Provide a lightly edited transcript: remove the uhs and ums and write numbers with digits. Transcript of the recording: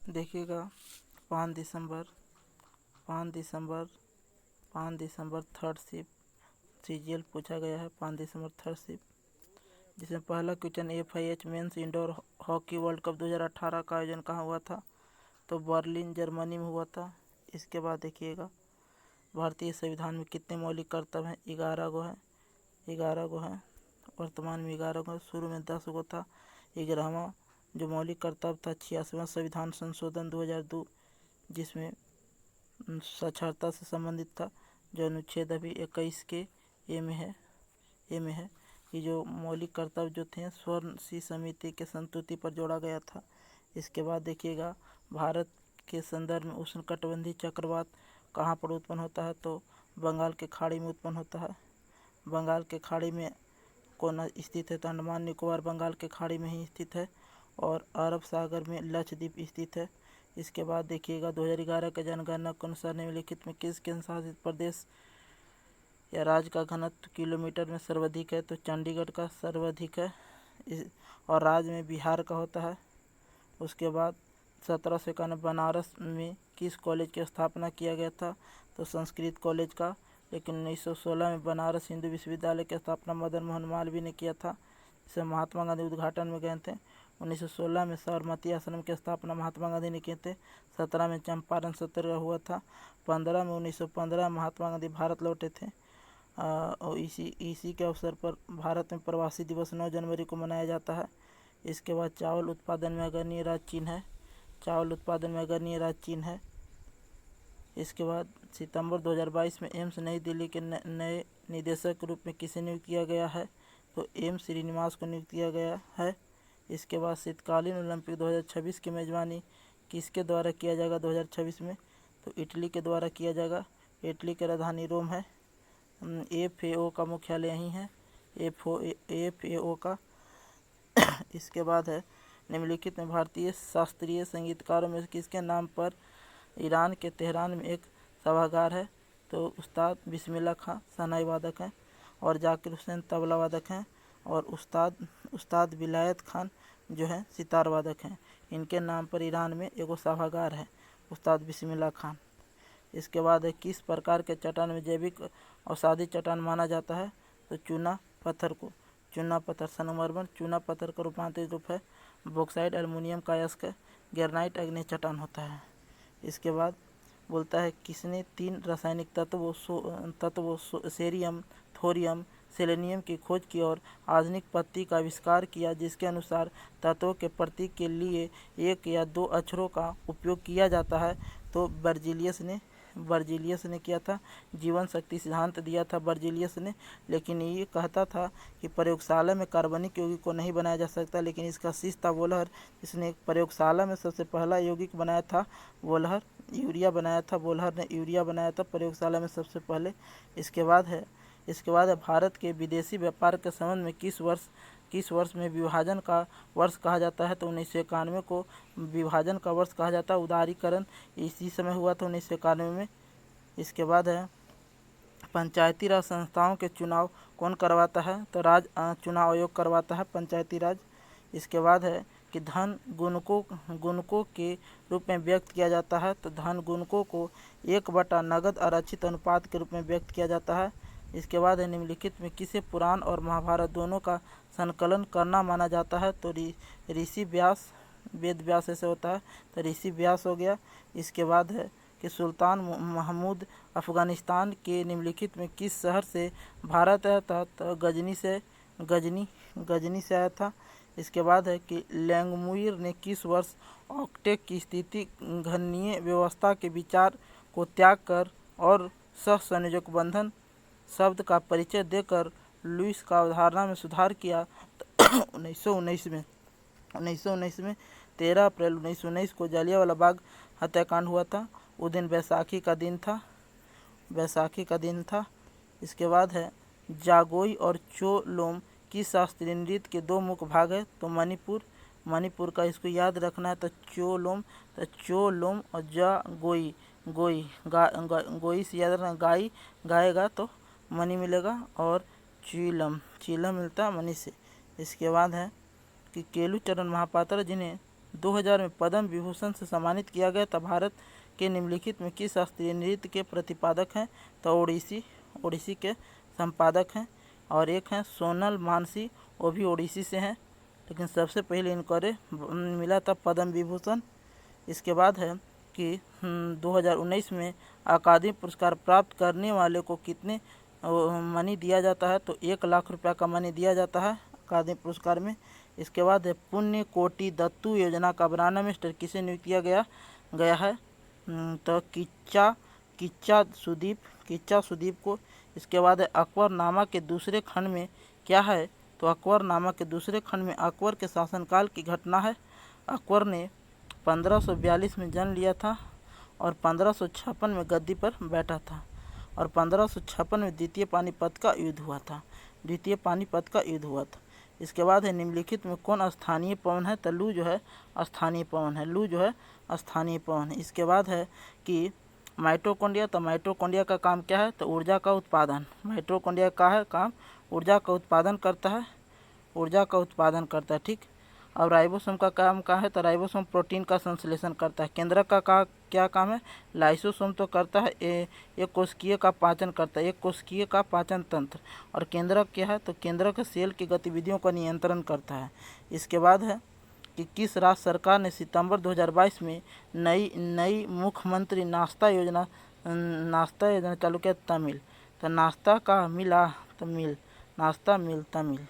देखिएगा 5 दिसंबर 5 दिसंबर 5 दिसंबर थर्ड शिफ्ट सीजीएल पूछा गया है। 5 दिसंबर थर्ड शिफ्ट जिसमें पहला question FIH men's indoor hockey world cup 2018 का आयोजन कहाँ हुआ था? तो बर्लिन जर्मनी में हुआ था। इसके बाद देखिएगा भारतीय संविधान में कितने मौलिक कर्तव्य हैं? 11 गो हैं। 11 गो हैं। वर्तमान में 11 गो, शुरू में 10 गो था। 11वां जो मौलिक कर्तव्य था 86वां संविधान संशोधन 2002 जिसमें साक्षरता से संबंधित था, जो अनुच्छेद अभी 21 के ए में है। ये जो मौलिक कर्तव्य जो थे स्वर्ण सी समिति के संस्तुति पर जोड़ा गया था। इसके बाद देखिएगा भारत के संदर्भ में उष्णकटिबंधीय चक्रवात कहाँ पर उत्पन्न होता है? तो बंगाल के खाड़ी में उत्पन्न होता है। बंगाल के खाड़ी में कौन स्थित है? तो अंडमान निकोबार बंगाल के खाड़ी में ही स्थित है और अरब सागर में लक्षद्वीप स्थित है। इसके बाद देखिएगा 2011 के जनगणना के अनुसार निम्नलिखित में किस केंद्र शासित प्रदेश या राज्य का घनत्व किलोमीटर में सर्वाधिक है? तो चंडीगढ़ का सर्वाधिक है और राज्य में बिहार का होता है। उसके बाद 1791 बनारस में किस कॉलेज की स्थापना किया गया था? तो संस्कृत कॉलेज का। लेकिन 1916 में बनारस हिंदू विश्वविद्यालय की स्थापना मदन मोहन मालवीय ने किया था, जिसे महात्मा गांधी उद्घाटन में गए थे। 1916 में साबरमती आश्रम की स्थापना महात्मा गांधी ने किए थे। 17 में चंपारण सत्याग्रह हुआ था। 15 में 1915 महात्मा गांधी भारत लौटे थे। और इसी के अवसर पर भारत में प्रवासी दिवस 9 जनवरी को मनाया जाता है। इसके बाद चावल उत्पादन में अग्रणी राज्य चीन है। चावल उत्पादन में अग्रणी राज्य चीन है। इसके बाद सितंबर 2022 में एम्स नई दिल्ली के नए निदेशक के रूप में किसे नियुक्त किया गया है? तो एम श्रीनिवास को नियुक्त किया गया है। इसके बाद शीतकालीन ओलंपिक 2026 की मेजबानी किसके द्वारा किया जाएगा 2026 में? तो इटली के द्वारा किया जाएगा। इटली की राजधानी रोम है। FAO का मुख्यालय यहीं है, FAO का। इसके बाद है निम्नलिखित में भारतीय शास्त्रीय संगीतकारों में किसके नाम पर ईरान के तेहरान में एक सभागार है? तो उस्ताद बिस्मिल्लाह खां शहनाई वादक हैं और जाकिर हुसैन तबला वादक हैं और उस्ताद विलायत खान जो है सितार वादक हैं। इनके नाम पर ईरान में एगो सभागार है, उस्ताद बिस्मिल्लाह खान। इसके बाद है किस प्रकार के चट्टान में जैविक औषधि चट्टान माना जाता है? तो चूना पत्थर को। चूना पत्थर संगमरमर चूना पत्थर का रूपांतरित रूप है। बॉक्साइट एल्युमिनियम का अयस्क है। ग्रेनाइट अग्नि चट्टान होता है। इसके बाद बोलता है किसने 3 रासायनिक तत्वों सेरियम, थोरियम, सेलेनियम की खोज की और आधुनिक पत्ती का आविष्कार किया, जिसके अनुसार तत्वों के प्रतीक के लिए 1 या 2 अक्षरों का उपयोग किया जाता है? तो बर्जीलियस ने किया था। जीवन शक्ति सिद्धांत दिया था बर्जीलियस ने। लेकिन ये कहता था कि प्रयोगशाला में कार्बनिक यौगिक को नहीं बनाया जा सकता, लेकिन इसका शिष्य था वोल्हर, जिसने प्रयोगशाला में सबसे पहला यौगिक बनाया था। वोल्हर यूरिया बनाया था। वोल्हर ने यूरिया बनाया था प्रयोगशाला में सबसे पहले। इसके बाद है भारत के विदेशी व्यापार के संबंध में किस वर्ष में विभाजन का वर्ष कहा जाता है? तो 1991 को विभाजन का वर्ष कहा जाता है। उदारीकरण इसी समय हुआ था 1991 में। इसके बाद है पंचायती राज संस्थाओं के चुनाव कौन करवाता है? तो राज्य चुनाव आयोग करवाता है, पंचायती राज। इसके बाद है कि धन गुणकों के रूप में व्यक्त किया जाता है। तो धन गुणकों को 1/, नगद आरक्षित अनुपात के रूप में व्यक्त किया जाता है। इसके बाद है निम्नलिखित में किसे पुराण और महाभारत दोनों का संकलन करना माना जाता है? तो ऋषि व्यास, वेद व्यास ऐसे होता है, तो ऋषि व्यास हो गया। इसके बाद है कि सुल्तान महमूद अफ़गानिस्तान के निम्नलिखित में किस शहर से भारत आया था? तो गजनी से आया था। इसके बाद है कि लैंगमुइर ने किस वर्ष ऑक्टेट की स्थिति घनीय व्यवस्था के विचार को त्याग कर और सहसंयोजक बंधन शब्द का परिचय देकर लुईस का अवधारणा में सुधार किया? तो 1919 में 13 अप्रैल 1919 को जलियांवाला बाग हत्याकांड हुआ था। उस दिन बैसाखी का दिन था। इसके बाद है जागोई और चोलोम किस शास्त्रीय नृत्य के 2 मुख्य भाग है? तो मणिपुर का इसको याद रखना है। तो चोलोम और जागोई गोई से याद रखना, गाई गाएगा तो मणि मिलेगा और चीलम मिलता है मणि से। इसके बाद है कि केलुचरण महापात्र जिन्हें 2000 में पद्म विभूषण से सम्मानित किया गया था। भारत के निम्नलिखित में किस शास्त्रीय नृत्य के प्रतिपादक हैं? तो ओडिसी के संपादक हैं। और एक हैं सोनल मानसी, वो भी ओडिसी से हैं, लेकिन सबसे पहले इनको मिला था पद्म विभूषण। इसके बाद है कि 2019 में अकादमी पुरस्कार प्राप्त करने वाले को कितने मनी दिया जाता है? तो 1 लाख रुपया का मनी दिया जाता है अकादमी पुरस्कार में। इसके बाद है पुण्य कोटि दत्तू योजना का बनाना मिनिस्टर किसे नियुक्त किया गया है? तो किच्चा सुदीप को। इसके बाद है अकबरनामा के दूसरे खंड में क्या है? तो अकबरनामा के दूसरे खंड में अकबर के शासनकाल की घटना है। अकबर ने 1542 में जन्म लिया था और 1556 में गद्दी पर बैठा था और 1556 में द्वितीय पानीपत का युद्ध हुआ था। इसके बाद है निम्नलिखित में कौन स्थानीय पवन है? तो लू जो है स्थानीय पवन है। इसके बाद है कि माइटोकॉन्ड्रिया, तो माइटोकॉन्ड्रिया का काम क्या है? तो ऊर्जा का उत्पादन। माइटोकॉन्ड्रिया का है काम ऊर्जा का उत्पादन करता है, ठीक। और राइबोसोम का काम क्या है? तो राइबोसोम प्रोटीन का संश्लेषण करता है। केंद्रक का क्या काम है? लाइसोसोम तो करता है एक कोशिकीय का पाचन करता है, एक कोशिकीय का पाचन तंत्र। और केंद्रक क्या है? तो केंद्रक सेल की गतिविधियों का नियंत्रण करता है। इसके बाद है कि किस राज्य सरकार ने सितंबर 2022 में नई मुख्यमंत्री नाश्ता योजना चालू किया? तमिल। तो नाश्ता का मिला तो मिल, नाश्ता मिल तमिल।